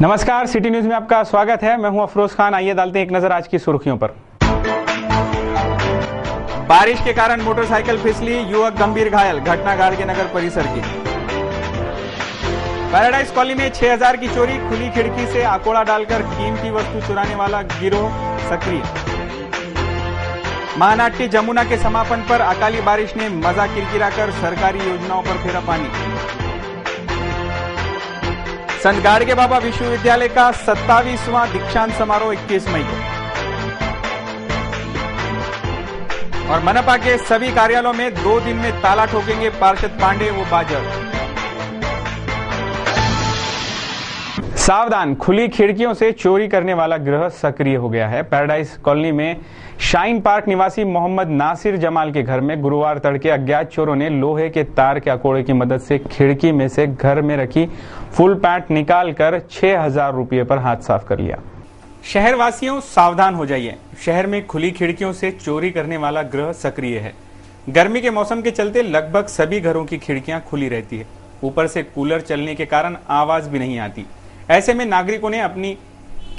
नमस्कार, city news में आपका स्वागत है। मैं हूं अफरोज खान। आइए डालते हैं एक नजर आज की सुर्खियों पर। बारिश के कारण मोटरसाइकिल फिसली, युवक गंभीर घायल, घटना गाड़गेनगर परिसर की। पैराडाइज कॉलोनी में 6000 की चोरी, खुली खिड़की से आकोड़ा डालकर कीमती वस्तु चुराने वाला गिरोह सक्रिय। महानाट्य जमुना के समापन पर अकाली बारिश ने मजा किरकिराकर सरकारी योजनाओं पर फेरा पानी। संत गाड़गे बाबा विश्वविद्यालय का 27वां दीक्षांत समारोह 21 मई को। और मनपा के सभी कार्यालयों में 2 दिन में ताला ठोकेंगे पार्षद पांडे व बाजर। सावधान, खुली खिड़कियों से चोरी करने वाला गिरोह सक्रिय हो गया है। पैराडाइज कॉलोनी में शाइन पार्क निवासी मोहम्मद नासिर जमाल के घर में गुरुवार तड़के अज्ञात चोरों ने लोहे के तार के अकोड़े की मदद से खिड़की में से घर में रखी फुल पैंट निकालकर 6000 रुपये पर हाथ साफ कर लिया। शहर वासियों, सावधान हो जाइए। शहर में खुली खिड़कियों से चोरी करने वाला गिरोह सक्रिय है। गर्मी के मौसम के चलते लगभग सभी घरों की खिड़कियां खुली रहती है। ऊपर से कूलर चलने के कारण आवाज भी नहीं आती। ऐसे में नागरिकों ने अपनी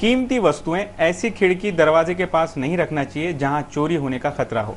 कीमती वस्तुएं ऐसी खिड़की दरवाजे के पास नहीं रखना चाहिए जहां चोरी होने का खतरा हो।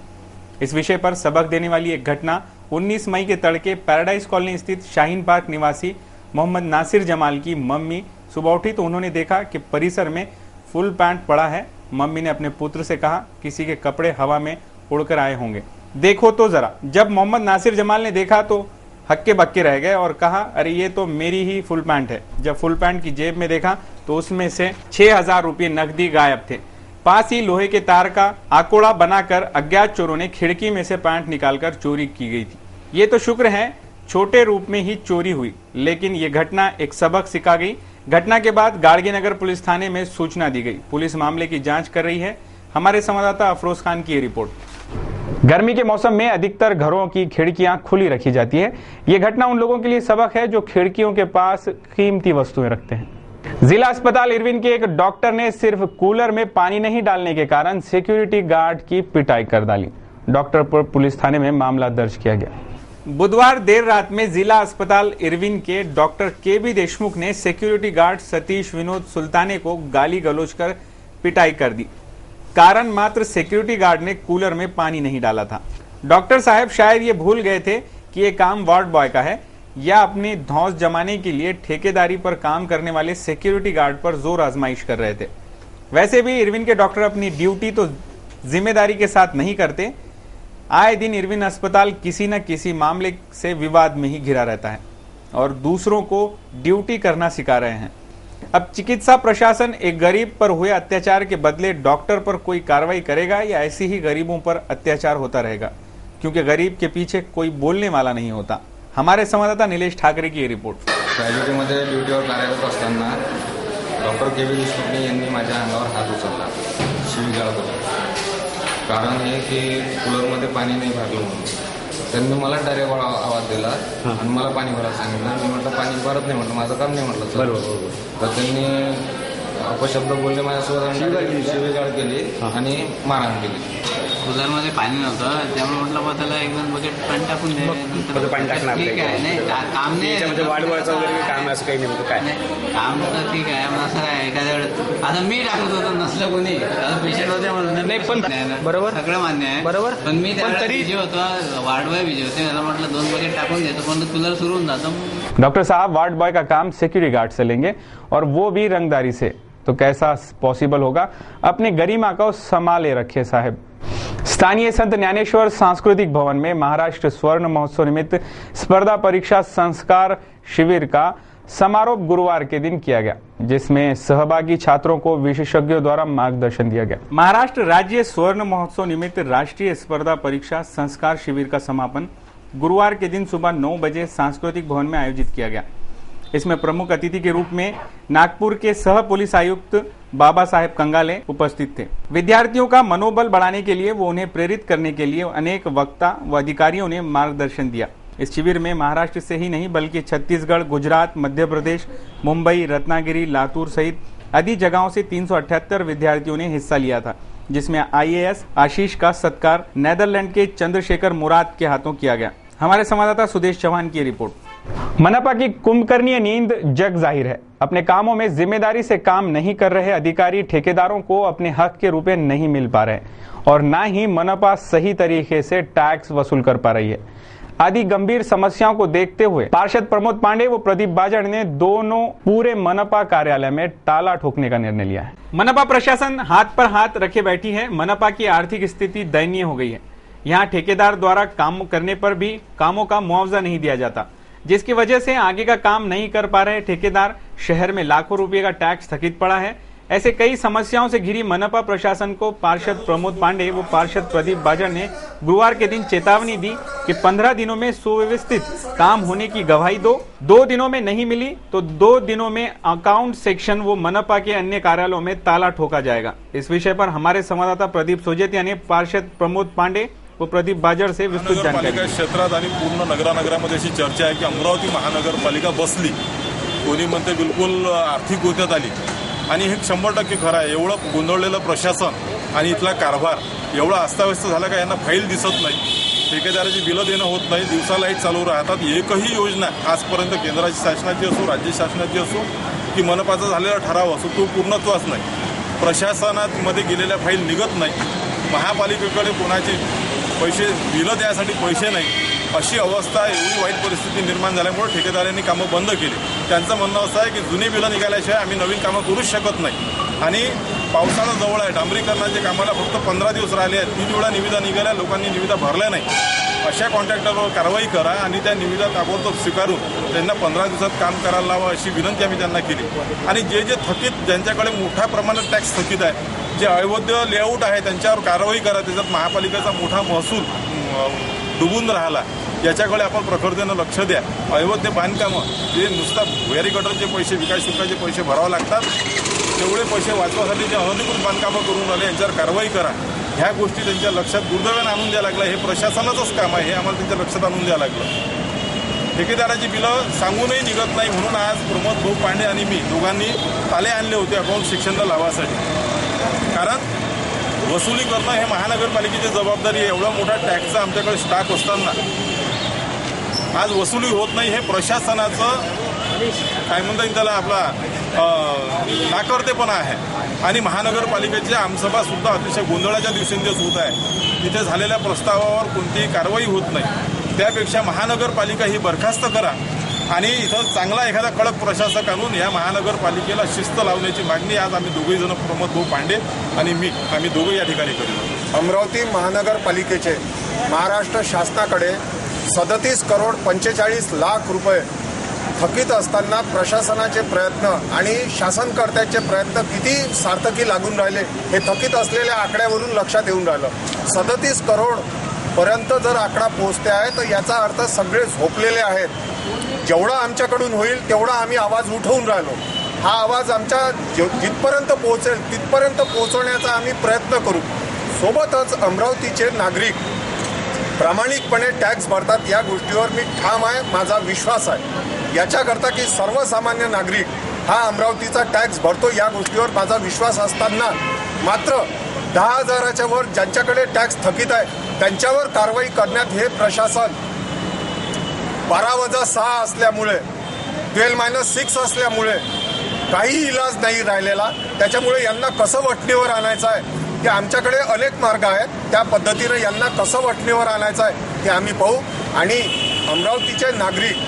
इस विषय पर सबक देने वाली एक घटना 19 मई के तड़के पैराडाइज कॉलोनी स्थित शाहीन पार्क निवासी मोहम्मद नासिर जमाल की मम्मी सुबह उठी तो उन्होंने देखा कि परिसर में फुल पैंट पड़ा है। मम्मी ने अपने पुत्र से कहा, किसी के कपड़े हवा में उड़कर आए होंगे, देखो तो जरा। जब मोहम्मद नासिर जमाल ने देखा तो हक्के बक्के रह गए और कहा, अरे ये तो मेरी ही फुल पैंट है। जब फुल पैंट की जेब में देखा तो उसमें से 6000 रुपये नकदी गायब थे। पास ही लोहे के तार का आकोड़ा बनाकर अज्ञात चोरों ने खिड़की में से पैंट निकालकर चोरी की गई थी। ये तो शुक्र है छोटे रूप में ही चोरी हुई, लेकिन ये घटना एक सबक सिखा गई। घटना के बाद गाड़गेनगर पुलिस थाने में सूचना दी गई। पुलिस मामले की जांच कर रही है। हमारे संवाददाता अफरोज खान की रिपोर्ट। गर्मी के मौसम में अधिकतर घरों की खिड़कियां खुली रखी जाती है। ये घटना उन लोगों के लिए सबक है जो खिड़कियों के पास कीमती वस्तुएं रखते हैं। जिला अस्पताल इरविन के एक डॉक्टर ने सिर्फ कूलर में पानी नहीं डालने के कारण सिक्योरिटी गार्ड की पिटाई कर डाली। डॉक्टर पर पुलिस थाने में मामला दर्ज किया गया। बुधवार देर रात में जिला अस्पताल इरविन के डॉक्टर के.बी. देशमुख ने सिक्योरिटी गार्ड सतीश विनोद सुल्ताने को गाली गलौज कर पिटाई कर दी। कारण मात्र सिक्योरिटी गार्ड ने कूलर में पानी नहीं डाला था। डॉक्टर साहब शायद ये भूल गए थे कि ये काम वार्ड बॉय का है या अपनी धौंस जमाने के लिए ठेकेदारी पर काम करने वाले सिक्योरिटी गार्ड पर जोर आजमाइश कर रहे थे। वैसे भी इरविन के डॉक्टर अपनी ड्यूटी तो जिम्मेदारी के साथ नहीं करते। आए दिन इरविन अस्पताल किसी न किसी मामले से विवाद में ही घिरा रहता है और दूसरों को ड्यूटी करना सिखा रहे हैं। अब चिकित्सा प्रशासन एक गरीब पर हुए अत्याचार के बदले डॉक्टर पर कोई कार्रवाई करेगा या ऐसे ही गरीबों पर अत्याचार होता रहेगा, क्योंकि गरीब के पीछे कोई बोलने वाला नहीं होता। हमारे संवाददाता निलेश ठाकरे की रिपोर्ट। प्रायव्हेटमध्ये ड्युटीवर कार्यरत असताना डॉक्टर के.बी. देशमुख यांनी माझ्या अंगावर हात उचलला, शिवीगाळ करून। कारण हे की कूलरमध्ये पाणी नाही भरलं म्हणून त्यांनी मला डायरेक्ट आवाज दिला आणि मला पाणी भरायला सांगितलं। मी म्हटलं पाणी भरत नाही, म्हटलं माझं काम नाही, म्हटलं सर। तर त्यांनी अपशब्द बोलले माझ्यासोबत, शिवीगाळ केली आणि मारहाण केली। कूलरमध्ये पाणी नव्हतं, त्यामुळे म्हटलं बा त्याला 1-2 बकेट पाणी टाकून दे। ठीक आहे, नाही काम नाही वाढवायचं वगैरे काम असं काही नाही, काय काम तर ठीक आहे, पण असं काय एखाद्या वेळेस आता मी टाकत होतो, नसलं कोणी पेशंट होते म्हणून नाही, पण बरोबर सगळं मान्य आहे, बरोबर। पण मी तरी जे होतं वाढवाय विजय होते, त्याला म्हटलं 2 बकेट टाकून देतो, पण कूलर सुरू होऊन जातं। डॉक्टर साहब वार्ड बॉय का काम सिक्योरिटी गार्ड से लेंगे और वो भी रंगदारी से, तो कैसा पॉसिबल होगा। अपनी गरिमा को संभाले रखे साहब। स्थानीय संत ज्ञानेश्वर सांस्कृतिक भवन में महाराष्ट्र स्वर्ण महोत्सव निमित्त स्पर्धा परीक्षा संस्कार शिविर का समारोह गुरुवार के दिन किया गया, जिसमें सहभागी छात्रों को विशेषज्ञों द्वारा मार्गदर्शन दिया गया। महाराष्ट्र राज्य स्वर्ण महोत्सव निमित्त राष्ट्रीय स्पर्धा परीक्षा संस्कार शिविर का समापन गुरुवार के दिन सुबह 9 बजे सांस्कृतिक भवन में आयोजित किया गया। इसमें प्रमुख अतिथि के रूप में नागपुर के सह पुलिस आयुक्त बाबा साहेब कंगाले उपस्थित थे। विद्यार्थियों का मनोबल बढ़ाने के लिए वो उन्हें प्रेरित करने के लिए अनेक वक्ता व अधिकारियों ने मार्गदर्शन दिया। इस शिविर में महाराष्ट्र से ही नहीं बल्कि छत्तीसगढ़, गुजरात, मध्य प्रदेश, मुंबई, रत्नागिरी, लातूर सहित अधिक जगहों से 378 विद्यार्थियों ने हिस्सा लिया था, जिसमें IAS आशीष का सत्कार नेदरलैंड के चंद्रशेखर मुराद के हाथों किया गया। हमारे संवाददाता सुदेश चौहान की रिपोर्ट। मनपा की कुंभकर्णीय नींद जग जाहिर है। अपने कामों में जिम्मेदारी से काम नहीं कर रहे अधिकारी ठेकेदारों को अपने हक के रुपए नहीं मिल पा रहे और ना ही मनपा सही तरीके से टैक्स वसूल कर पा रही है। आदि गंभीर समस्याओं को देखते हुए पार्षद प्रमोद पांडे व प्रदीप बाजड़ ने दोनों पूरे मनपा कार्यालय में ताला ठोकने का निर्णय लिया है। मनपा प्रशासन हाथ पर हाथ रखे बैठी है। मनपा की आर्थिक स्थिति दयनीय हो गई है। यहाँ ठेकेदार द्वारा काम करने पर भी कामों का मुआवजा नहीं दिया जाता, जिसकी वजह से आगे का काम नहीं कर पा रहे ठेकेदार। शहर में लाखों रुपए का टैक्स स्थगित पड़ा है। ऐसे कई समस्याओं से घिरी मनपा प्रशासन को पार्षद प्रमोद पांडे व पार्षद प्रदीप बाजड़ ने गुरुवार के दिन चेतावनी दी कि 15 दिनों में सुव्यवस्थित काम होने की गवाही दो। 2 दिनों में नहीं मिली तो 2 दिनों में अकाउंट सेक्शन व मनपा के अन्य कार्यालयों में ताला ठोका जाएगा। इस विषय पर हमारे संवाददाता प्रदीप सोजतिया ने पार्षद प्रमोद पांडे व प्रदीप बाजड़ से विस्तृत जानकारी दी। क्षेत्रात आणि पूर्ण नगरामध्ये अशी चर्चा आहे की अमरावती महानगरपालिका बसली, कोणी म्हणते बिलकुल आर्थिक गोत्यात आली आणि हे 100% खरं आहे। एवढं गोंधळलेलं प्रशासन आणि इथला कारभार एवढा अस्ताव्यस्त झाला का यांना फाईल दिसत नाही, ठेकेदाराची बिलं देणं होत नाही, दिवसा लाईट चालू राहतात। एकही योजना आजपर्यंत केंद्राची शासनाची असो राज्य शासनाची असो की मनपाचा झालेला ठराव असो तो पूर्णत्वाच नाही। प्रशासनामध्ये गेलेल्या फाईल निघत नाही, महापालिकेकडे कोणाचे पैसे बिलं द्यासाठी पैसे नाही, अशी अवस्था, एवढी वाईट परिस्थिती निर्माण झाल्यामुळे ठेकेदारांनी कामं बंद केली। त्यांचं म्हणणं असं आहे की जुनी बिलं निघाल्याशिवाय आम्ही नवीन कामं करूच शकत नाही आणि पावसाळा जवळ आहे, डांबरीकरणाच्या कामाला फक्त 15 दिवस राहिले आहेत। 3 वेळा निविदा निघाल्या, लोकांनी निविदा भरल्या नाही। अशा कॉन्ट्रॅक्टरवर कारवाई करा आणि त्या निविदा ताबडतोब स्वीकारून त्यांना 15 दिवसात काम करायला लावा, अशी विनंती आम्ही त्यांना केली। आणि जे थकीत, ज्यांच्याकडे मोठ्या प्रमाणात टॅक्स थकीत आहे, जे अवैध लेआउट आहे त्यांच्यावर कारवाई करा। त्याच्यात महापालिकेचा मोठा महसूल डुबून राहिला, याच्याकडे आपण प्रखरतेनं लक्ष द्या। अवैध बांधकामं जे नुसता भुयारी गटरचे पैसे, विकास शुल्काचे पैसे भरावे लागतात, तेवढे पैसे वाचवासाठी जे अनधिकृत बांधकामं करून राहिले यांच्यावर कारवाई करा। ह्या गोष्टी त्यांच्या लक्षात दुर्दैवाने आणून द्यायला लागलं। हे प्रशासनाचंच काम आहे, हे आम्हाला त्यांच्या लक्षात आणून द्यायला लागलं। ठेकेदाराची बिलं सांगूनही निघत नाही म्हणून आज प्रमोद भाऊ पांडे आणि मी दोघांनी ताले आणले होते अकाउंट सेक्शनला लावासाठी। कारण वसुली करणं हे महानगरपालिकेची जबाबदारी आहे। एवढा मोठा टॅक्सचा आमच्याकडे स्टॉक असताना आज वसुली होत नाही, हे प्रशासनाचं काय म्हणता येईल त्याला, आपला नाकर्तेपणा आहे। आणि महानगरपालिकेची आमसभा सुद्धा अतिशय गोंधळाच्या दिवसेंदिवस होत आहे। तिथे झालेल्या प्रस्तावावर कोणतीही कारवाई होत नाही। त्यापेक्षा महानगरपालिका ही बरखास्त करा आणि इथं चांगला एखादा कडक प्रशासक आणून या महानगरपालिकेला शिस्त लावण्याची मागणी आज आम्ही दोघेही जण, प्रमोद भाऊ पांडे आणि मी, आम्ही दोघे या ठिकाणी करीत। अमरावती महानगरपालिकेचे महाराष्ट्र शासनाकडे 37 करोड 45 लाख रुपये थकीत असताना प्रशासनाचे प्रयत्न आणि शासनकर्त्याचे प्रयत्न किती सार्थकी लागून राहिले हे थकीत असलेल्या आकड्यावरून लक्षात येऊन राहिलं। 37 करोड पर्यंत जर आकडा पोहोचते आहे तर याचा अर्थ सगळे झोपलेले आहेत। जेवढा आमच्याकडून होईल तेवढा आम्ही आवाज उठवून राहिलो। हा आवाज आमच्या जिथपर्यंत पोहोचेल तिथपर्यंत पोहोचवण्याचा आम्ही प्रयत्न करू। सोबतच अमरावतीचे नागरिक प्रामाणिकपणे टॅक्स भरतात या गोष्टीवर मी ठाम आहे, माझा विश्वास आहे। याच्याकरता की सर्वसामान्य नागरिक हा अमरावतीचा टॅक्स भरतो या गोष्टीवर माझा विश्वास असताना मात्र 10,000च्या वर ज्यांच्याकडे टॅक्स थकीत आहे त्यांच्यावर कारवाई करण्यात हे प्रशासन 12+6 असल्यामुळे, 12-6 असल्यामुळे काही इलाज नाही राहिलेला। त्याच्यामुळे यांना कसं वठणीवर आणायचं आहे की आमच्याकडे अनेक मार्ग आहेत, त्या पद्धतीनं यांना कसं वठणीवर आणायचं आहे ते आम्ही पाहू। आणि अमरावतीचे नागरिक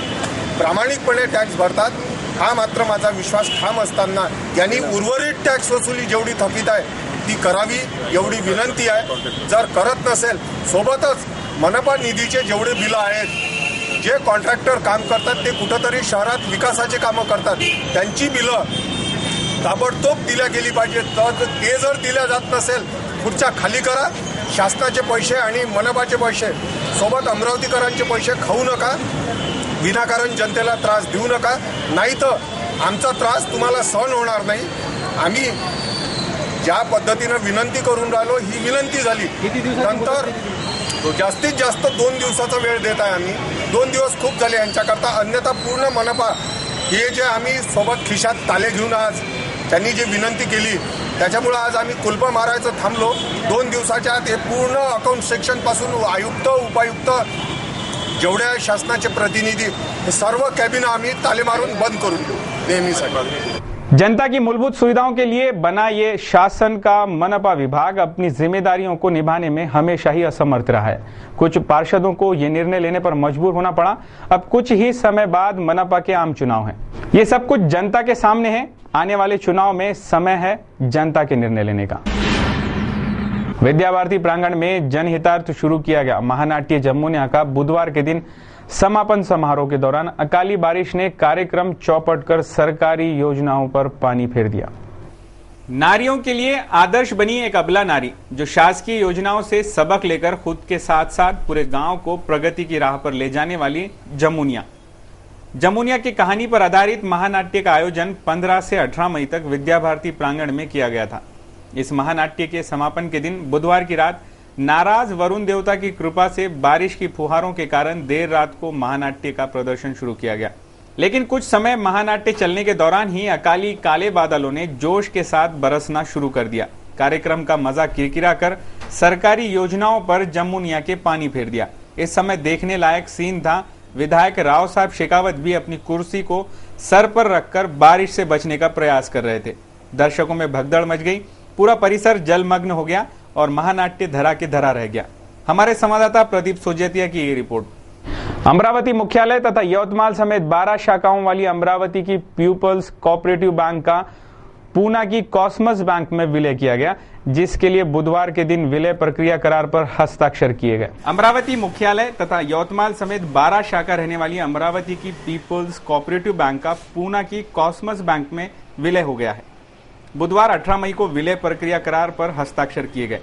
प्रामाणिकपणे टॅक्स भरतात हा मात्र माझा विश्वास ठाम असताना यांनी उर्वरित टॅक्स वसुली जेवढी थकीत आहे ती करावी एवढी विनंती आहे। जर करत नसेल, सोबतच मनपा निधीचे जेवढे बिलं आहेत, जे कॉन्ट्रॅक्टर काम करतात ते कुठंतरी शहरात विकासाचे कामं करतात, त्यांची बिलं ताबडतोब दिल्या गेली पाहिजे। तर ते जर दिल्या जात नसेल, खुर्च्या खाली करा। शासनाचे पैसे आणि मनपाचे पैसे सोबत अमरावतीकरांचे पैसे खाऊ नका, विनाकारण जनतेला त्रास देऊ नका, नाही तर आमचा त्रास तुम्हाला सहन होणार नाही। आम्ही ज्या पद्धतीनं विनंती करून राहिलो ही विनंती झाली, नंतर जास्तीत जास्त 2 दिवसाचा वेळ देत आहे आम्ही। 2 दिवस खूप झाले यांच्याकरता, अन्यथा पूर्ण मनपा हे जे आम्ही सोबत खिशात ताले घेऊन आज त्यांनी जी विनंती केली त्याच्यामुळे आज आम्ही कुलप मारायचं थांबलो। 2 दिवसाच्या आत हे पूर्ण अकाउंट सेक्शनपासून आयुक्त, उपायुक्त, जेवढे शासनाचे प्रतिनिधी हे सर्व कॅबिन आम्ही ताले मारून बंद करून देऊ। नेहमीसाठी। जनता की मूलभूत सुविधाओं के लिए बना ये शासन का मनपा विभाग अपनी जिम्मेदारियों को निभाने में हमेशा ही असमर्थ रहा है। कुछ पार्षदों को ये निर्णय लेने पर मजबूर होना पड़ा। अब कुछ ही समय बाद मनपा के आम चुनाव हैं। ये सब कुछ जनता के सामने है। आने वाले चुनाव में समय है जनता के निर्णय लेने का। विद्या भारती प्रांगण में जनहितार्थ शुरू किया गया महानाट्य जमुनिया का बुधवार के दिन समापन समारोह के दौरान अकाली बारिश ने कार्यक्रम चौपट कर सरकारी योजनाओं पर पानी फेर दिया। नारियों के लिए आदर्श बनी एक अबला नारी जो शासकीय योजनाओं से सबक लेकर खुद के साथ साथ पूरे गांव को प्रगति की राह पर ले जाने वाली जमुनिया की कहानी पर आधारित महानाट्य का आयोजन 15 से 18 मई तक विद्या भारती प्रांगण में किया गया था। इस महानाट्य के समापन के दिन बुधवार की रात नाराज वरुण देवता की कृपा से बारिश की फुहारों के कारण देर रात को महानाट्य का प्रदर्शन शुरू किया गया। लेकिन कुछ समय महानाट्य चलने के दौरान ही अकाली काले बादलों ने जोश के साथ बरसना शुरू कर दिया। कार्यक्रम का मजा किरकिरा कर सरकारी योजनाओं पर जमुनिया के पानी फेर दिया। इस समय देखने लायक सीन था। विधायक राव साहब शेखावत भी अपनी कुर्सी को सर पर रखकर बारिश से बचने का प्रयास कर रहे थे। दर्शकों में भगदड़ मच गई। पूरा परिसर जलमग्न हो गया और महानाट्य धरा के धरा रह गया। हमारे संवाददाता प्रदीप सोजतिया की ये रिपोर्ट। अमरावती मुख्यालय तथा यवतमाल समेत 12 शाखाओं वाली अमरावती की पीपल्स कोऑपरेटिव बैंक का पूना की कॉस्मस बैंक में विलय किया गया, जिसके लिए बुधवार के दिन विलय प्रक्रिया करार पर हस्ताक्षर किए गए। अमरावती मुख्यालय तथा यवतमाल समेत 12 शाखा रहने वाली अमरावती की पीपल्स कोऑपरेटिव बैंक का पूना की कॉस्मस बैंक में विलय हो गया है। बुधवार 18 मई को विलय प्रक्रिया करार पर हस्ताक्षर किए गए।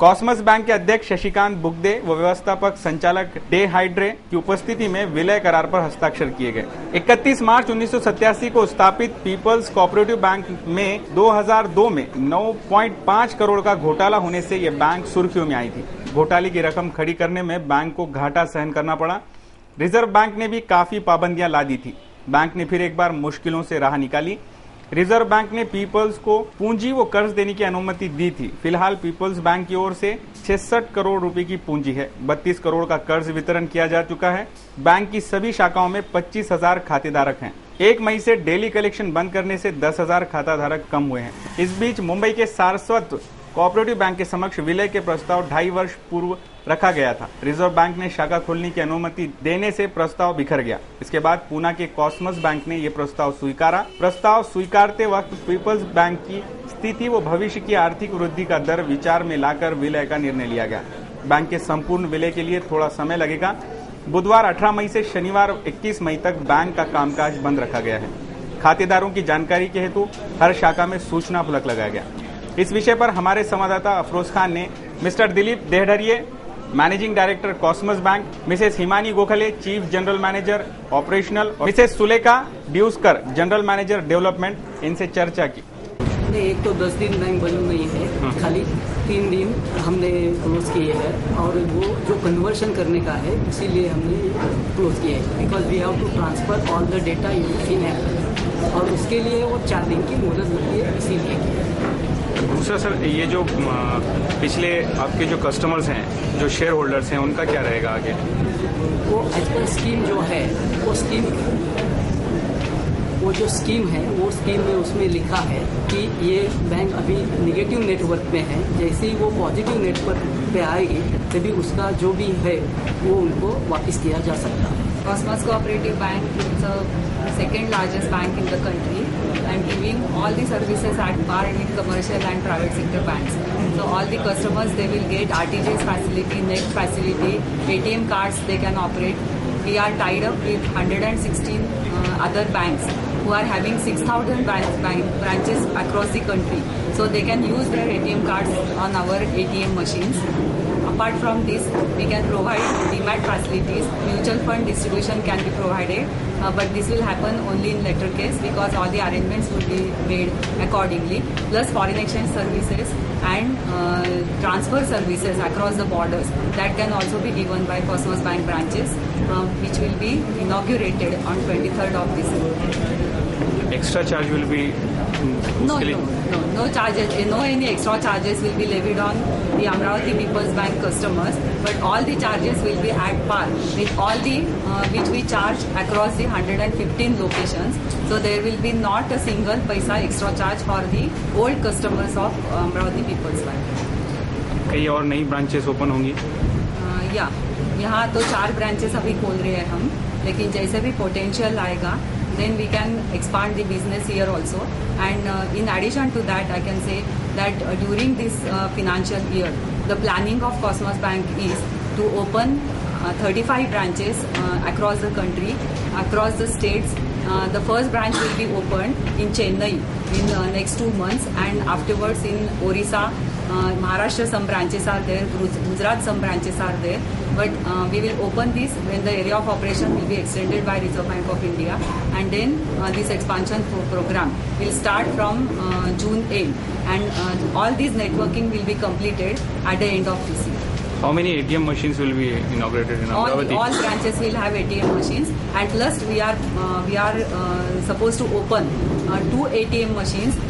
कॉस्मस बैंक के अध्यक्ष शशिकांत बुगदे व व्यवस्थापक संचालक डे हाइड्रे की उपस्थिति में विलय करार पर हस्ताक्षर किए गए। 31 मार्च 1987 को स्थापित पीपल्स कोऑपरेटिव बैंक में 2002 में 9.5 करोड़ का घोटाला होने से यह बैंक सुर्खियों में आई थी। घोटाले की रकम खड़ी करने में बैंक को घाटा सहन करना पड़ा। रिजर्व बैंक ने भी काफी पाबंदियां ला दी थी। बैंक ने फिर एक बार मुश्किलों से राह निकाली। रिजर्व बैंक ने पीपल्स को पूंजी व कर्ज देने की अनुमति दी थी। फिलहाल पीपल्स बैंक की ओर से 66 करोड़ रुपए की पूंजी है। 32 करोड़ का कर्ज वितरण किया जा चुका है। बैंक की सभी शाखाओं में 25,000 खातेधारक हैं। 1 मई से डेली कलेक्शन बंद करने से 10,000 खाताधारक कम हुए हैं। इस बीच मुंबई के सारस्वत कोऑपरेटिव बैंक के समक्ष विलय के प्रस्ताव 2.5 वर्ष पूर्व रखा गया था। रिजर्व बैंक ने शाखा खोलने की अनुमति देने से प्रस्ताव बिखर गया। इसके बाद पूना के कॉस्मस बैंक ने यह प्रस्ताव स्वीकारा। प्रस्ताव स्वीकारते वक्त पीपल्स बैंक की स्थिति व भविष्य की आर्थिक वृद्धि का दर विचार में लाकर विलय का निर्णय लिया गया। बैंक के संपूर्ण विलय के लिए थोड़ा समय लगेगा। बुधवार 18 मई से शनिवार 21 मई तक बैंक का कामकाज बंद रखा गया है। खातेदारों की जानकारी के हेतु हर शाखा में सूचना फलक लगाया गया। इस विषय पर हमारे संवाददाता अफरोज खान ने mister Dilip Dehadriye, managing director Cosmos bank, Mrs Himani Gokhale, chief general manager operational, और Mrs Sulekha Deuskar, general manager development, इनसे चर्चा की। एक तो 10 दिन बैंक बंद नहीं है, खाली 3 दिन हमने क्लोज किए हैं और वो जो कन्वर्शन करने का है इसीलिए हमने क्लोज किया है। Because we have to transfer all the data in app और उसके लिए वो 4 दिन की मुहलत मिलती है, इसीलिए किया है। दूसरा सर, ये जो पिछले आपके जो कस्टमर्स हैं, जो शेयर होल्डर्स हैं, उनका क्या रहेगा आगे? वो एज पर स्कीम जो है वो जो स्कीम है वो स्कीम में उसमें लिखा है कि ये बैंक अभी निगेटिव नेटवर्क में है। जैसे ही वो पॉजिटिव नेटवर्क पे आएगी तभी उसका जो भी है वो उनको वापस किया जा सकता है। Cosmos Cooperative Bank is the second largest bank in the country and giving all the services at par with commercial and private sector banks. So all the customers, they will get RTGS facility, NEFT facility, ATM cards they can operate. We are tied up with 116 other banks who are having 6,000 branches across the country. So they can use their ATM cards on our ATM machines. Apart from this, we can provide demat facilities, mutual fund distribution can be provided, but this will happen only in letter case because all the arrangements will be made accordingly. Plus foreign exchange services and transfer services across the borders that can also be given by Cosmos Bank branches, which will be inaugurated on 23rd of December. Extra charge will be No, no charges. No any extra charges will be levied on the Amravati People's Bank customers, but all the charges will be at par with all the which we charge across the 115 locations. So there will be not a single paisa extra charge for the old customers of Amravati People's Bank. कई और नई branches open होंगी? या यहाँ तो 4 branches अभी खोल रहे हैं हम, लेकिन जैसे भी पोटेंशियल आएगा then we can expand the business here also. And in addition to that, I can say that during this financial year, the planning of Cosmos Bank is to open 35 branches across the country, across the states. The first branch will be opened in Chennai in next 2 months, and afterwards in Orissa, Maharashtra some branches are there, Gujarat some branches are there. But we will open this when the area of operation will be extended by Reserve Bank of India, and then this expansion program will start from June end, and all this networking will be completed at the end of this year. How many ATM machines will be inaugurated in Amravati? All branches will have ATM machines, and plus we are supposed to open 2 ATM machines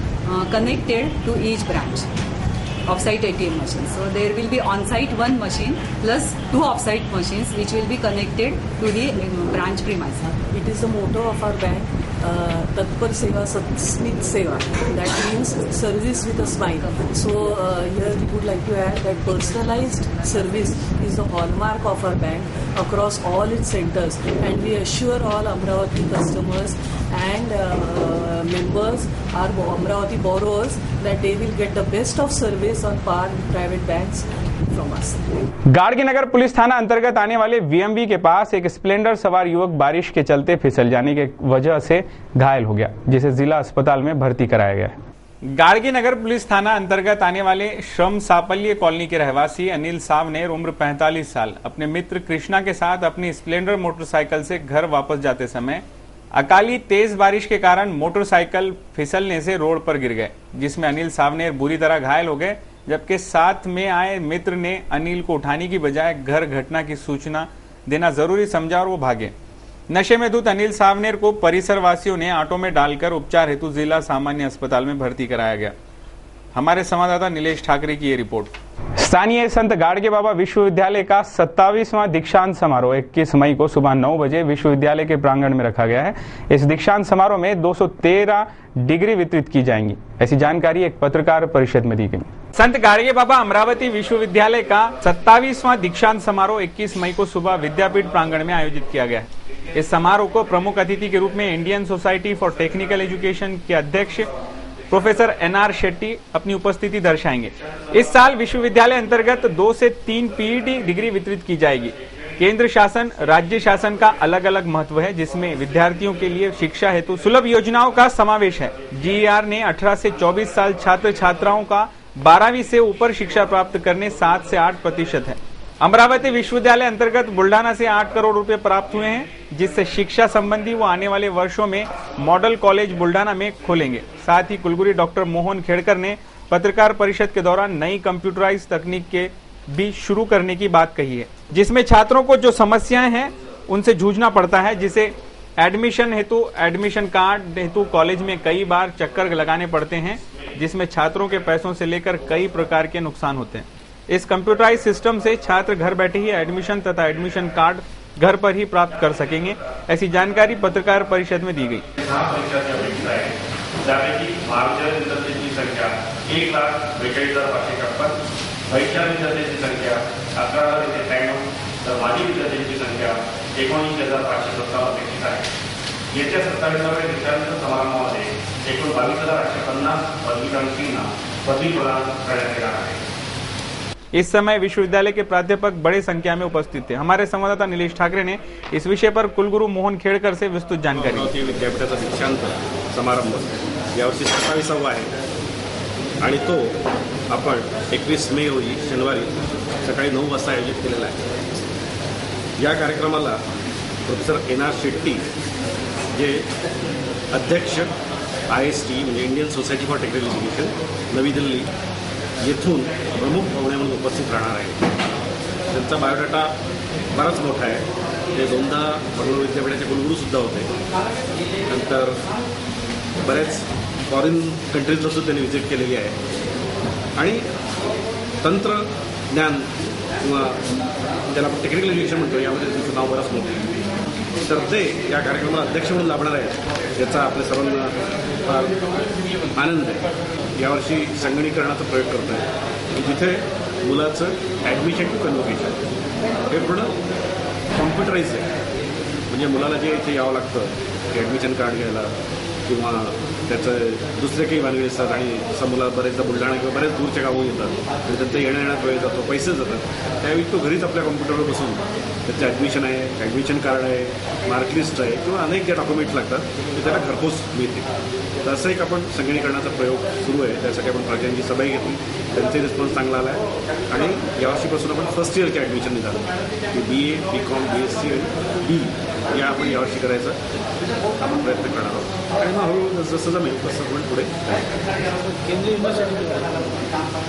connected to each branch. Offsite ATM machines. So there will be on-site 1 machine plus 2 off-site machines which will be connected to the branch premises. It is the motto of our bank, Tatpar Seva Smith Seva. That means service with a smile. So here we would like to add that personalized service is the hallmark of our bank across all its centers, and we assure all Amravati customers and members, our Amravati borrowers, that they will get the best of service on par with private banks from us. गाड़गी Nagar police थाना अंतर्गत आने वाले वीएमवी के पास एक Splendor सवार युवक बारिश के चलते फिसल जाने की वजह से घायल हो गया, जिसे जिला अस्पताल में भर्ती कराया गया है। गाड़गी नगर पुलिस थाना अंतर्गत आने वाले श्रम साफल्य कॉलोनी के रहवासी अनिल सावनेर उम्र 45 साल अपने मित्र कृष्णा के साथ अपनी स्प्लेंडर मोटरसाइकिल से घर वापस जाते समय अकाली तेज बारिश के कारण मोटरसाइकिल फिसलने से रोड पर गिर गए, जिसमें अनिल सावनेर बुरी तरह घायल हो गए, जबकि साथ में आए मित्र ने अनिल को उठाने की बजाय घर घटना की सूचना देना जरूरी समझा और वो भागे। नशे में धुत अनिल सावनेर को परिसर वासियों ने ऑटो में डालकर उपचार हेतु जिला सामान्य अस्पताल में भर्ती कराया गया। हमारे संवाददाता नीलेश ठाकरे की ये रिपोर्ट। स्थानीय संत गाड़गे बाबा विश्वविद्यालय का 27वां दीक्षांत समारोह 21 मई को सुबह 9 बजे विश्वविद्यालय के प्रांगण में रखा गया है। इस दीक्षांत समारोह में 213 डिग्री वितरित की जाएंगी, ऐसी जानकारी एक पत्रकार परिषद में दी गई। संत गाड़गे बाबा अमरावती विश्वविद्यालय का 27वां दीक्षांत समारोह 21 मई को सुबह विद्यापीठ प्रांगण में आयोजित किया गया है। इस समारोह को प्रमुख अतिथि के रूप में Indian society for technical education के अध्यक्ष प्रोफेसर NR शेट्टी अपनी उपस्थिति दर्शाएंगे। इस साल विश्वविद्यालय अंतर्गत 2 से 3 पीएचडी डिग्री वितरित की जाएगी। केंद्र शासन, राज्य शासन का अलग अलग महत्व है, जिसमें विद्यार्थियों के लिए शिक्षा हेतु सुलभ योजनाओं का समावेश है। GER ने 18 से 24 साल छात्र छात्राओं का 12वीं से ऊपर शिक्षा प्राप्त करने 7 से 8% है। अमरावती विश्वविद्यालय अंतर्गत बुल्ढाना से 8 करोड़ रुपए प्राप्त हुए हैं, जिससे शिक्षा संबंधी वो आने वाले वर्षों में मॉडल कॉलेज बुल्ढाना में खोलेंगे। साथ ही कुलगुरू डॉक्टर मोहन खेड़कर ने पत्रकार परिषद के दौरान नई कंप्यूटराइज तकनीक के भी शुरू करने की बात कही है, जिसमें छात्रों को जो समस्याएं हैं उनसे जूझना पड़ता है, जिसे एडमिशन हेतु एडमिशन कार्ड हेतु कॉलेज में कई बार चक्कर लगाने पड़ते हैं, जिसमें छात्रों के पैसों से लेकर कई प्रकार के नुकसान होते हैं। इस कंप्यूटराइज सिस्टम से छात्र घर बैठे ही एडमिशन तथा एडमिशन कार्ड घर पर ही प्राप्त कर सकेंगे, ऐसी जानकारी पत्रकार परिषद में दी गई। येत्या 27व्या दीक्षांत समारंभामध्ये एकूण 22,850 पदवीधारकांना पदवी प्रदान करण्यात येणार आहे। इस समय विश्वविद्यालय के प्राध्यापक बड़े संख्या में उपस्थित थे। हमारे संवाददाता नीलेश ठाकरे ने इस विषय पर कुलगुरू मोहन खेड़कर से विस्तृत जानकारी दी। विद्यापीठाचा दीक्षांत समारंभ यावर्षी 27वा आहे आणि तो आपण 21 मे रोजी शनिवारी सकाळी 9 वाजता आयोजित केलेला आहे। या कार्यक्रमाला प्रोफेसर NR शेट्टी जे अध्यक्ष IST म्हणजे Indian society for technical education Navi Delhi येथून प्रमुख पाहुणे म्हणून उपस्थित राहणार आहे। त्यांचा बायोडाटा बराच मोठा आहे। ते 2दा बंगळुरू विद्यापीठाचे कुलगुरूसुद्धा होते। नंतर बरेच फॉरेन कंट्रीजला सुद्धा त्यांनी व्हिजिट केलेली आहे आणि तंत्रज्ञान किंवा ज्याला आपण टेक्निकल एज्युकेशन म्हणतो यामध्ये त्यांचं नाव बरंच मोठं. तर ते या कार्यक्रमाला अध्यक्ष म्हणून लाभणार आहेत याचा आपल्या सर्वांना फार आनंद आहे. यावर्षी संगणकीकरणाचा प्रयोग करतो आहे जिथे मुलाचं ॲडमिशन टू कन्व्होकेशन हे पूर्ण कॉम्प्युटराईज आहे. म्हणजे मुलाला जे इथे यावं लागतं की ॲडमिशन कार्ड घ्यायला किंवा त्याचं दुसरे काही भानगडी असतात आणि असं मुलं बरेचदा बुलढाणा किंवा बरेच दूरच्या गावं येतात आणि त्यांचं येण्यात वेळ जातो, पैसे जातात. त्यावेळी तो घरीच आपल्या कॉम्प्युटरवर बसून त्याचं ॲडमिशन आहे, ॲडमिशन कार्ड आहे, मार्कलिस्ट आहे किंवा अनेक जे डॉक्युमेंट्स लागतात ते त्याला घरपोच मिळते. तर असं एक आपण संगणकीकरणाचा प्रयोग सुरू आहे. त्यासाठी आपण प्राचार्यांची सभाही घेतली, त्यांचे रिस्पॉन्स चांगला आला आहे आणि यावर्षीपासून आपण फर्स्ट इयरचे ॲडमिशन निघालो की BA, BCom, BSc आणि B या आपण यावर्षी करायचा आपण प्रयत्न करणार आहोत आणि मग हळूहळू जसं जमेल तसं आपण पुढे. केंद्रीय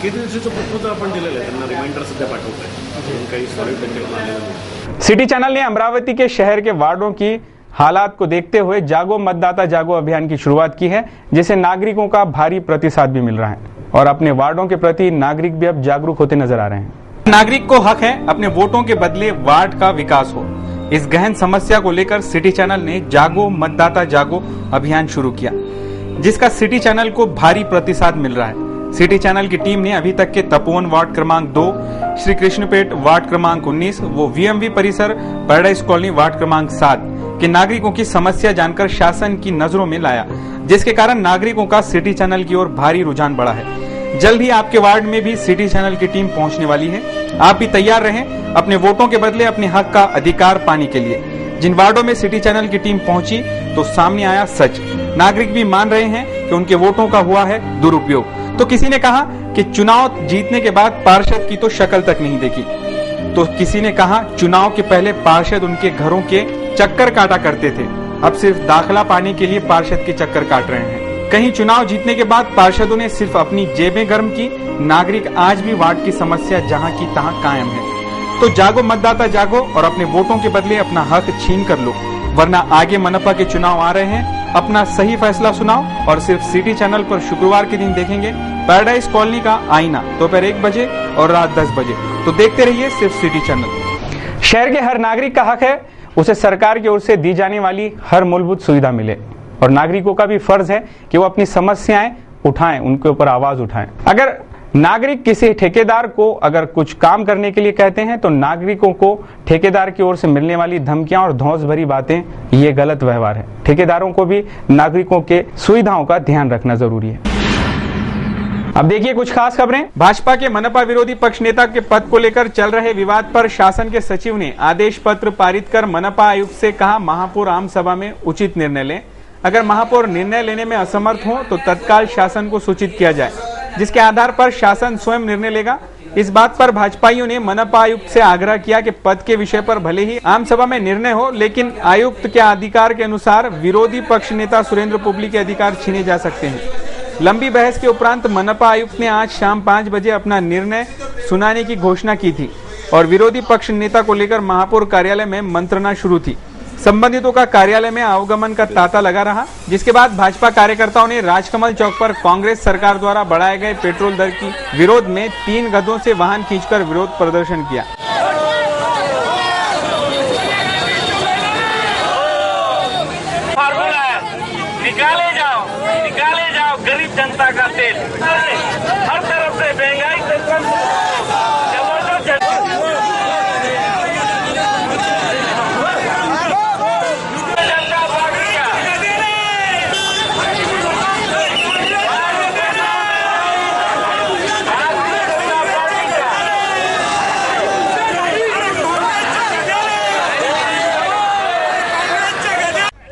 युनिव्हर्सिटीचं प्रपोजल आपण दिलेलं आहे, त्यांना रिमाइंडर सध्या पाठवत आहे, काही सॉलिड त्यांच्याकडून आलेलं नाही. सिटी चैनल ने अमरावती के शहर के वार्डों की हालात को देखते हुए जागो मतदाता जागो अभियान की शुरुआत की है, जिसे नागरिकों का भारी प्रतिसाद भी मिल रहा है और अपने वार्डों के प्रति नागरिक भी अब जागरूक होते नजर आ रहे हैं. नागरिक को हक है अपने वोटों के बदले वार्ड का विकास हो. इस गहन समस्या को लेकर सिटी चैनल ने जागो मतदाता जागो अभियान शुरू किया, जिसका सिटी चैनल को भारी प्रतिसाद मिल रहा है. सिटी चैनल की टीम ने अभी तक के तपोवन वार्ड क्रमांक 2, श्री कृष्णपेट वार्ड क्रमांक 19, वो VMV परिसर पैराडाइज कॉलोनी वार्ड क्रमांक 7 के नागरिकों की समस्या जानकर शासन की नजरों में लाया, जिसके कारण नागरिकों का सिटी चैनल की ओर भारी रुझान बढ़ा है. जल्द ही आपके वार्ड में भी सिटी चैनल की टीम पहुंचने वाली है. आप भी तैयार रहें अपने वोटों के बदले अपने हक का अधिकार पाने के लिए. जिन वार्डों में सिटी चैनल की टीम पहुंची तो सामने आया सच. नागरिक भी मान रहे हैं कि उनके वोटों का हुआ है दुरुपयोग. तो किसी ने कहा कि चुनाव जीतने के बाद पार्षद की तो शक्ल तक नहीं देखी, तो किसी ने कहा चुनाव के पहले पार्षद उनके घरों के चक्कर काटा करते थे, अब सिर्फ दाखिला पाने के लिए पार्षद के चक्कर काट रहे हैं. कहीं चुनाव जीतने के बाद पार्षदों ने सिर्फ अपनी जेबें गर्म की, नागरिक आज भी वार्ड की समस्या जहां की तहां कायम है. तो जागो मतदाता जागो और अपने वोटों के बदले अपना हक छीन कर लो, वरना आगे मनपा के चुनाव आ रहे हैं. अपना सही फैसला सुनाओ और सिर्फ सिटी चैनल पर शुक्रवार के दिन देखेंगे पैराडाइज कॉलोनी का आईना दोपहर 1 बजे और रात 10 बजे. तो देखते रहिए सिर्फ सिटी चैनल. शहर के हर नागरिक का हक है उसे सरकार की ओर से दी जाने वाली हर मूलभूत सुविधा मिले और नागरिकों का भी फर्ज है कि वो अपनी समस्याएं उठाएं, उनके ऊपर आवाज उठाएं. अगर नागरिक किसी ठेकेदार को अगर कुछ काम करने के लिए कहते हैं तो नागरिकों को ठेकेदार की ओर से मिलने वाली धमकियां और धौंस भरी बातें ये गलत व्यवहार है. ठेकेदारों को भी नागरिकों के सुविधाओं का ध्यान रखना जरूरी है. अब देखिए कुछ खास खबरें. भाजपा के मनपा विरोधी पक्ष नेता के पद को लेकर चल रहे विवाद पर शासन के सचिव ने आदेश पत्र पारित कर मनपा आयुक्त से कहा महापौर आम सभा में उचित निर्णय लें. अगर महापौर निर्णय लेने में असमर्थ हो तो तत्काल शासन को सूचित किया जाए, जिसके आधार पर शासन स्वयं निर्णय लेगा. इस बात पर भाजपाइयों ने मनपा आयुक्त से आग्रह किया कि पद के विषय पर भले ही आम सभा में निर्णय हो, लेकिन आयुक्त के अधिकार के अनुसार विरोधी पक्ष नेता सुरेंद्र पुबली के अधिकार छीने जा सकते हैं. लंबी बहस के उपरांत मनपा आयुक्त ने आज शाम 5 बजे अपना निर्णय सुनाने की घोषणा की थी और विरोधी पक्ष नेता को लेकर महापौर कार्यालय में मंत्रणा शुरू थी. संबंधितों का कार्यालय में आवागमन का तांता लगा रहा, जिसके बाद भाजपा कार्यकर्ताओं ने राजकमल चौक पर कांग्रेस सरकार द्वारा बढ़ाए गए पेट्रोल दर की विरोध में 3 गधों से वाहन खींचकर विरोध प्रदर्शन किया. निकाले जाओ गरीब जनता का तेल. हर तरफ से महंगाई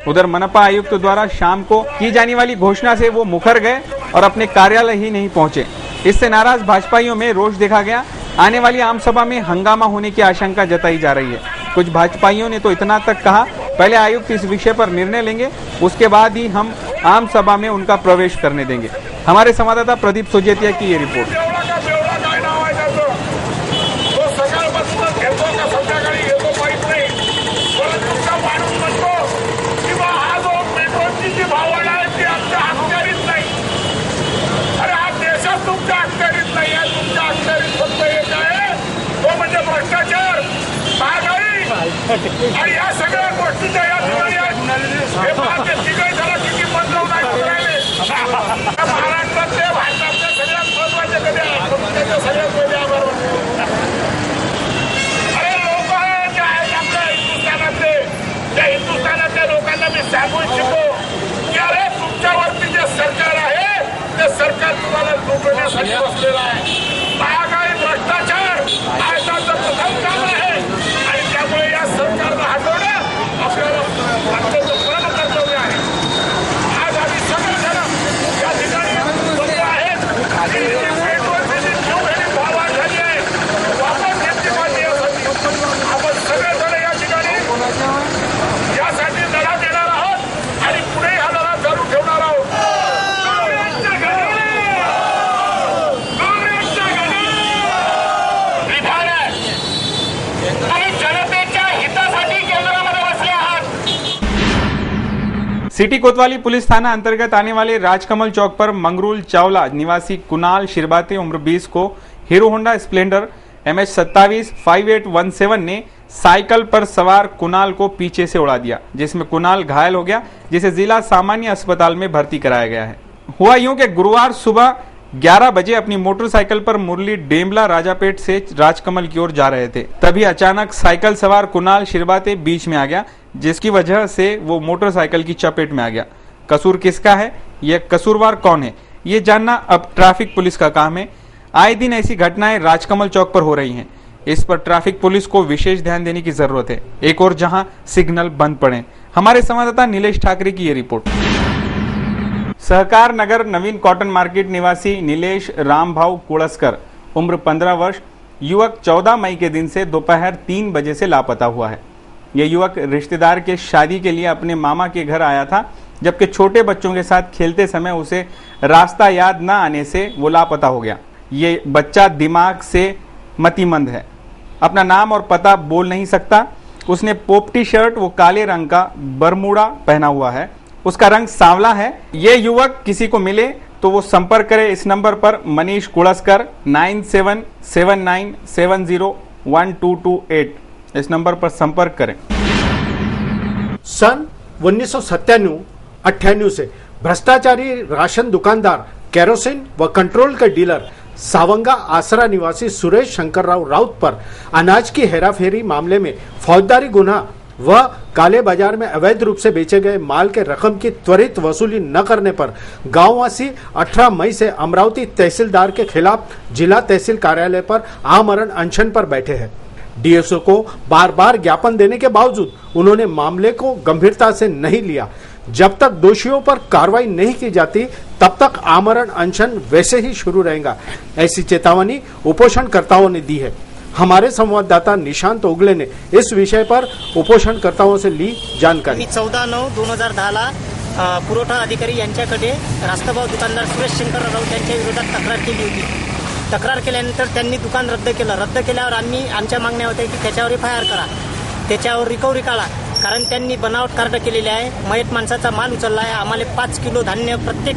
उधर मनपा आयुक्त द्वारा शाम को की जाने वाली घोषणा से वो मुकर गए और अपने कार्यालय ही नहीं पहुंचे. इससे नाराज भाजपाइयों में रोष देखा गया. आने वाली आम सभा में हंगामा होने की आशंका जताई जा रही है. कुछ भाजपाइयों ने तो इतना तक कहा पहले आयुक्त इस विषय पर निर्णय लेंगे, उसके बाद ही हम आम सभा में उनका प्रवेश करने देंगे. हमारे संवाददाता प्रदीप सोजेतिया की ये रिपोर्ट. आणि या सगळ्या गोष्टीच्या या किती मन लावून ऐकून राहिले. महाराष्ट्रातले भारतातले सगळ्यात महत्वाचे कधी त्याच्या सगळ्यात पहिले आभार वाटतो. अरे लोक जे आहेत आपल्या हिंदुस्थानातले, त्या हिंदुस्थानातल्या लोकांना मी सांगू इच्छितो की अरे तुमच्यावरती जे सरकार आहे ते सरकार तुम्हाला लुटण्यासाठी बसलेलं आहे. महागाई, भ्रष्टाचार भारताचं प्रथम काम आहे आणि त्यामुळे या सरकारला हटवणं आपल्याला अत्यंत पूर्ण कर्तव्य आहे. आज आम्ही सगळेजण या ठिकाणी बंद आहेत. पेट्रोलची जी भाव झाली आहे वापस घेतली पाहिजे यासाठी आपण सगळेजण या ठिकाणी यासाठी लढा देणार आहोत आणि पुढे हा लढा चालू ठेवणार आहोत. सिटी कोतवाली पुलिस थाना अंतर्गत आने वाले राजकमल चौक पर मंगरूल चावला निवासी कुणाल शिरबाते उम्र 20 को हीरो होंडा स्प्लेंडर MH27 5817 ने साइकिल पर सवार कुणाल को पीछे से उड़ा दिया, जिसमें कुणाल घायल हो गया, जिसे जिला सामान्य अस्पताल में भर्ती कराया गया है। हुआ यूं कि गुरुवार सुबह 11 बजे अपनी मोटरसाइकिल पर मुरली डेमला राजापेट से राजकमल की ओर जा रहे थे। तभी अचानक साइकिल सवार कुणाल शिरबाते बीच में आ गया, जिसकी वजह से वो मोटरसाइकिल की चपेट में आ गया। कसूर किसका है, यह कसूरवार कौन है, ये जानना अब ट्रैफिक पुलिस का काम है। आए दिन ऐसी घटनाएं राजकमल चौक पर हो रही हैं। इस पर ट्रैफिक पुलिस को विशेष ध्यान देने की जरूरत है। एक और जहां सिग्नल बंद पड़े। हमारे संवाददाता नीलेश ठाकरे की ये रिपोर्ट। सहकार नगर नवीन कॉटन मार्केट निवासी नीलेश रामभाव कुड़सकर उम्र 15 वर्ष युवक 14 मई के दिन से दोपहर 3 बजे से लापता हुआ है। यह युवक रिश्तेदार के शादी के लिए अपने मामा के घर आया था, जबकि छोटे बच्चों के साथ खेलते समय उसे रास्ता याद न आने से वो लापता हो गया। ये बच्चा दिमाग से मतिमंद है, अपना नाम और पता बोल नहीं सकता। उसने पोपटी शर्ट व काले रंग का बरमूडा पहना हुआ है, उसका रंग सांवला है। ये युवक किसी को मिले तो वो संपर्क करे इस नंबर पर मनीष कुड़सकर 9779701228 इस नंबर पर संपर्क करें। सन 1997-98 से भ्रष्टाचारी राशन दुकानदार, केरोसिन व कंट्रोल के डीलर सावंगा आसरा निवासी सुरेश शंकरराव राउत पर अनाज की हेराफेरी मामले में फौजदारी गुना व काले बाजार में अवैध रूप से बेचे गए माल के रकम की त्वरित वसूली न करने पर गांववासी 18 मई से अमरावती तहसीलदार के खिलाफ जिला तहसील कार्यालय पर आमरण अनशन पर बैठे हैं। डीएसओ को बार बार ज्ञापन देने के बावजूद उन्होंने मामले को गंभीरता से नहीं लिया। जब तक दोषियों पर कार्रवाई नहीं की जाती तब तक आमरण अनशन वैसे ही शुरू रहेगा, ऐसी चेतावनी उपोषणकर्ताओं ने दी है। हमारे संवाददाता निशांत ओगले ने इस विषय पर उपोषणकर्ताओं से ली जानकारी। 14/9/2010 पुरवठा अधिकारी यांच्याकडे रास्ताभाव दुकानदार सुरेश शंकरराव राऊत यांच्या विरोधात तक्रार केली होती। तक्रार केल्यानंतर त्यांनी दुकान रद्द केलं। रद्द केल्यावर आम्ही आमच्या मागण्या होत्या की त्याच्यावर FIR करा, त्याच्यावर रिकव्हरी काढा, कारण त्यांनी बनावट कार्ड केलेले आहे, मयत माणसाचा माल उचलला आहे, आम्हाला 5 किलो धान्य प्रत्येक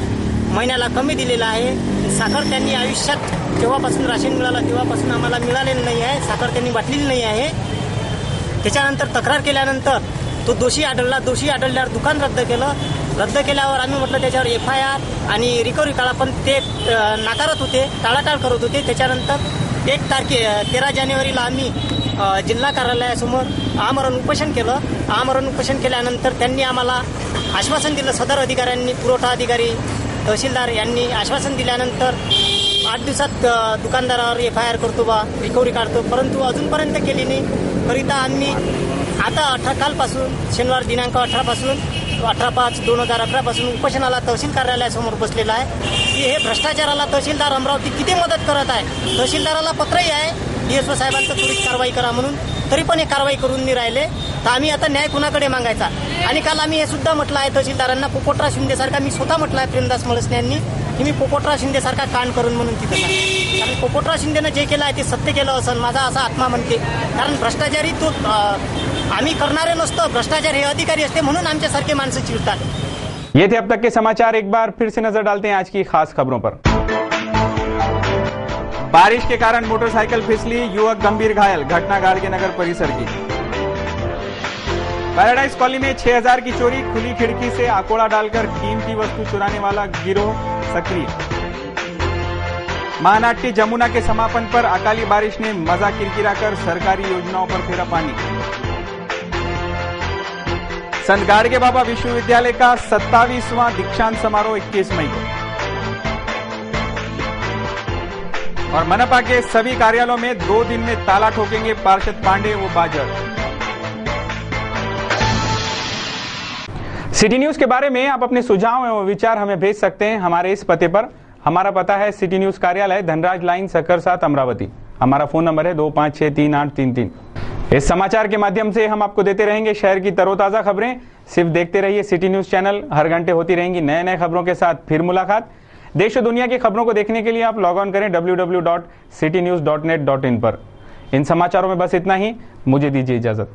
महिन्याला कमी दिलेला आहे। साखर त्यांनी आयुष्यात जेव्हापासून राशन मिळालं तेव्हापासून आम्हाला मिळालेलं नाही आहे, साखर त्यांनी वाटलेली नाही आहे। त्याच्यानंतर तक्रार केल्यानंतर तो दोषी आढळला, दोषी आढळल्यावर दुकान रद्द केलं। रद्द केल्यावर आम्ही म्हटलं त्याच्यावर FIR आणि रिकव्हरी काढा, पण ते नाकारत होते, टाळाटाळ करत होते। त्याच्यानंतर 13 जानेवारीला आम्ही जिल्हा कार्यालयासमोर आमरण उपोषण केलं। आमरण उपोषण केल्यानंतर त्यांनी आम्हाला आश्वासन दिलं, सदर अधिकाऱ्यांनी, पुरवठा अधिकारी, तहसीलदार यांनी आश्वासन दिल्यानंतर 8 दिवसात दुकानदारावर FIR करतो बा, रिकव्हरी काढतो, परंतु अजूनपर्यंत केली नाही। करिता आम्ही आता कालपासून शनिवार दिनांक 18/5/2011 पासून उपोषणाला तहसील कार्यालयासमोर बसलेला आहे की हे भ्रष्टाचाराला तहसीलदार अमरावती किती मदत करत आहे। तहसीलदाराला पत्रही आहे DSO साहेबांचं त्वरित कारवाई करा म्हणून, तरी पण हे कारवाई करून नाही राहिले। तर आम्ही आता न्याय कुणाकडे मागायचा। आणि काल आम्ही हे सुद्धा म्हटलं आहे तहसीलदारांना, पोपटराव शिंदेसारखा मी स्वतः म्हटलं आहे प्रेमदास मळसने यांनी की मी पोपटराव शिंदेसारखा कांड करून म्हणून तिथं जा, कारण पोपटराव शिंदेनं जे केलं आहे ते सत्य केलं असं माझा असा आत्मा म्हणते। कारण भ्रष्टाचारी तो आम्ही करणारे नसतो, भ्रष्टाचार हे अधिकारी असते म्हणून आमच्यासारखे माणसं चिडतात। ये थे अब तक के समाचार। एक बार फिर से नजर डालते हैं आज की खास खबरों पर। बारिश के कारण मोटरसाइकिल फिसली, युवक गंभीर घायल, घटना गाड़गे नगर परिसर की। पैराडाइज कॉलोनी में 6000 की चोरी, खुली खिड़की से आकोड़ा डालकर कीमती वस्तु चुराने वाला गिरोह सक्रिय। महानाट्य जमुना के समापन पर अकाली बारिश ने मजा किरकिराकर सरकारी योजनाओं पर फेरा पानी। संत गाडगे बाबा विश्वविद्यालय का 27वां दीक्षांत समारोह 21 मई को। और मनपा के सभी कार्यालयों में 2 दिन में ताला ठोकेंगे पार्षद पांडे व बाजर। सिटी न्यूज के बारे में आप अपने सुझाव एवं विचार हमें भेज सकते हैं हमारे इस पते पर। हमारा पता है सिटी न्यूज कार्यालय, धनराज लाइन, सक्कर 7, अमरावती। हमारा फोन नंबर है 25633833। इस समाचार के माध्यम से हम आपको देते रहेंगे शहर की तरोताजा खबरें। सिर्फ देखते रहिए सिटी न्यूज चैनल, हर घंटे होती रहेंगी नए नए खबरों के साथ फिर मुलाकात। देश और दुनिया की खबरों को देखने के लिए आप लॉग ऑन करें www.citynews.net.in पर। इन समाचारों में बस इतना ही, मुझे दीजिए इजाजत।